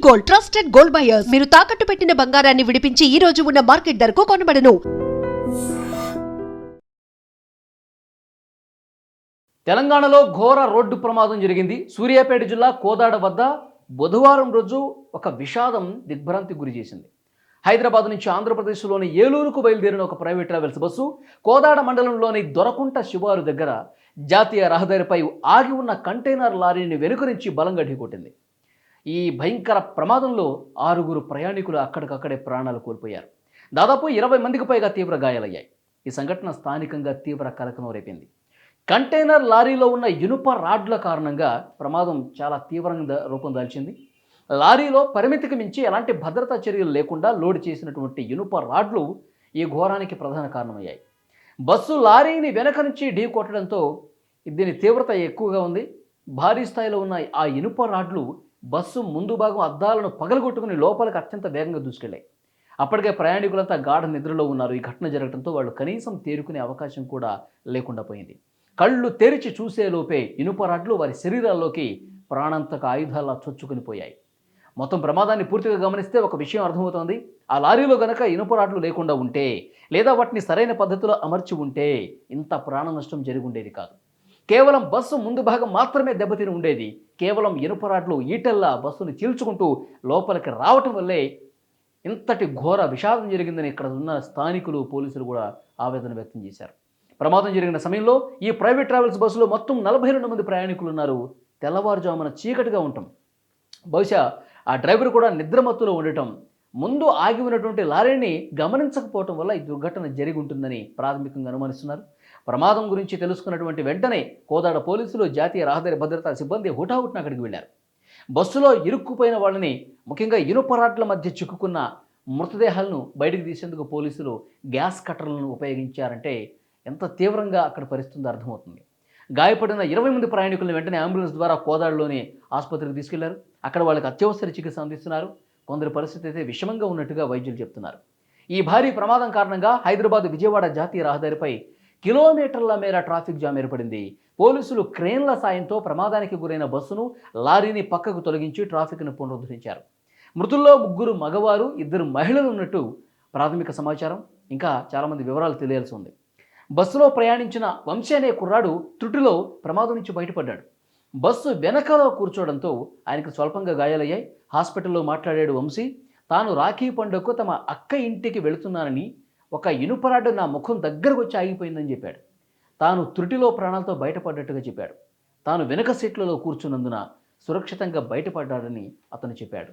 Gold, trusted gold buyers. మీరు తాకట్టు పెట్టిన బంగారాన్ని విడిపించి ఈ రోజు ఉన్న మార్కెట్ ధరకు కొనబడను. తెలంగాణలో ఘోర రోడ్డు ప్రమాదం జరిగింది. సూర్యాపేట జిల్లా కోదాడ వద్ద బుధవారం రోజు ఒక విషాదం దిగ్భ్రాంతికి గురి చేసింది. హైదరాబాద్ నుంచి ఆంధ్రప్రదేశ్లోని ఏలూరుకు బయలుదేరిన ఒక ప్రైవేట్ ట్రావెల్స్ బస్సు కోదాడ మండలంలోని దొరకుంట శివారు దగ్గర జాతీయ రహదారిపై ఆగి ఉన్న కంటైనర్ లారీని వెనుక నుంచి బలంగా ఢీకొట్టింది. ఈ భయంకర ప్రమాదంలో 6 ప్రయాణికులు అక్కడికక్కడే ప్రాణాలు కోల్పోయారు. దాదాపు 20 మందికి పైగా తీవ్ర గాయాలయ్యాయి. ఈ సంఘటన స్థానికంగా తీవ్ర కలకలం రేపింది. కంటైనర్ లారీలో ఉన్న ఇనుప రాడ్ల కారణంగా ప్రమాదం చాలా తీవ్రంగా రూపం దాల్చింది. లారీలో పరిమితికి మించి ఎలాంటి భద్రతా చర్యలు లేకుండా లోడ్ చేసినటువంటి ఇనుప రాడ్లు ఈ ఘోరానికి ప్రధాన కారణమయ్యాయి. బస్సు లారీని వెనక నుంచి ఢీ కొట్టడంతో దీని తీవ్రత ఎక్కువగా ఉంది. భారీ స్థాయిలో ఉన్న ఆ ఇనుప రాడ్లు బస్సు ముందు భాగం అద్దాలను పగలగొట్టుకుని లోపలికి అత్యంత వేగంగా దూసుకెళ్లాయి. అప్పటికే ప్రయాణికులంతా గాఢ నిద్రలో ఉన్నారు. ఈ ఘటన జరగడంతో వాళ్ళు కనీసం తేరుకునే అవకాశం కూడా లేకుండా పోయింది. కళ్ళు తెరిచి చూసేలోపే ఇనుప రాడ్లు వారి శరీరాల్లోకి ప్రాణాంతక ఆయుధాలా చొచ్చుకుని పోయాయి. మొత్తం ప్రమాదాన్ని పూర్తిగా గమనిస్తే ఒక విషయం అర్థమవుతోంది. ఆ లారీలో గనక ఇనుప రాడ్లు లేకుండా ఉంటే, లేదా వాటిని సరైన పద్ధతిలో అమర్చి ఉంటే ఇంత ప్రాణ నష్టం జరిగి ఉండేది కాదు. కేవలం బస్సు ముందు భాగం మాత్రమే దెబ్బతిని ఉండేది. కేవలం ఇనుప రాడ్లు ఈటెల్లా బస్సును చీల్చుకుంటూ లోపలికి రావటం వల్లే ఇంతటి ఘోర విషాదం జరిగిందని ఇక్కడ ఉన్న స్థానికులు, పోలీసులు కూడా ఆవేదన వ్యక్తం చేశారు. ప్రమాదం జరిగిన సమయంలో ఈ ప్రైవేట్ ట్రావెల్స్ బస్సులో మొత్తం 42 మంది ప్రయాణికులు ఉన్నారు. తెల్లవారుజామున చీకటిగా ఉండటం, బహుశా ఆ డ్రైవర్ కూడా నిద్రమత్తులో ఉండటం, ముందు ఆగి ఉన్నటువంటి లారీని గమనించకపోవటం వల్ల ఈ దుర్ఘటన జరిగి ఉంటుందని ప్రాథమికంగా అనుమానిస్తున్నారు. ప్రమాదం గురించి తెలుసుకున్నటువంటి వెంటనే కోదాడ పోలీసులు, జాతీయ రహదారి భద్రతా సిబ్బంది హుటాహుటిన అక్కడికి వెళ్లారు. బస్సులో ఇరుక్కుపోయిన వాళ్ళని, ముఖ్యంగా ఇనుప రాడ్ల మధ్య చిక్కుకున్న మృతదేహాలను బయటకు తీసేందుకు పోలీసులు గ్యాస్ కట్టర్లను ఉపయోగించారంటే ఎంత తీవ్రంగా అక్కడ పరిస్థితుందో అర్థమవుతుంది. గాయపడిన 20 మంది ప్రయాణికులను వెంటనే అంబులెన్స్ ద్వారా కోదాడలోని ఆసుపత్రికి తీసుకెళ్లారు. అక్కడ వాళ్ళకి అత్యవసర చికిత్స అందిస్తున్నారు. కొందరి పరిస్థితి అయితే విషమంగా ఉన్నట్టుగా వైద్యులు చెప్తున్నారు. ఈ భారీ ప్రమాదం కారణంగా హైదరాబాద్ విజయవాడ జాతీయ రహదారిపై కిలోమీటర్ల మేర ట్రాఫిక్ జామ్ ఏర్పడింది. పోలీసులు క్రేన్ల సాయంతో ప్రమాదానికి గురైన బస్సును, లారీని పక్కకు తొలగించి ట్రాఫిక్ను పునరుద్ధరించారు. మృతుల్లో 3 మగవారు, 2 మహిళలు ఉన్నట్టు ప్రాథమిక సమాచారం. ఇంకా చాలామంది వివరాలు తెలియాల్సి ఉంది. బస్సులో ప్రయాణించిన వంశీ అనే కుర్రాడు త్రుటిలో ప్రమాదం నుంచి బయటపడ్డాడు. బస్సు వెనకలో కూర్చోవడంతో ఆయనకు స్వల్పంగా గాయాలయ్యాయి. హాస్పిటల్లో మాట్లాడాడు వంశీ. తాను రాఖీ పండుగకు తమ అక్క ఇంటికి వెళుతున్నానని, ఒక ఇనుపరాడ్డు నా ముఖం దగ్గరకు వచ్చి ఆగిపోయిందని చెప్పాడు. తాను త్రుటిలో ప్రాణాలతో బయటపడ్డట్టుగా చెప్పాడు. తాను వెనక సీట్లలో కూర్చున్నందున సురక్షితంగా బయటపడ్డాడని అతను చెప్పాడు.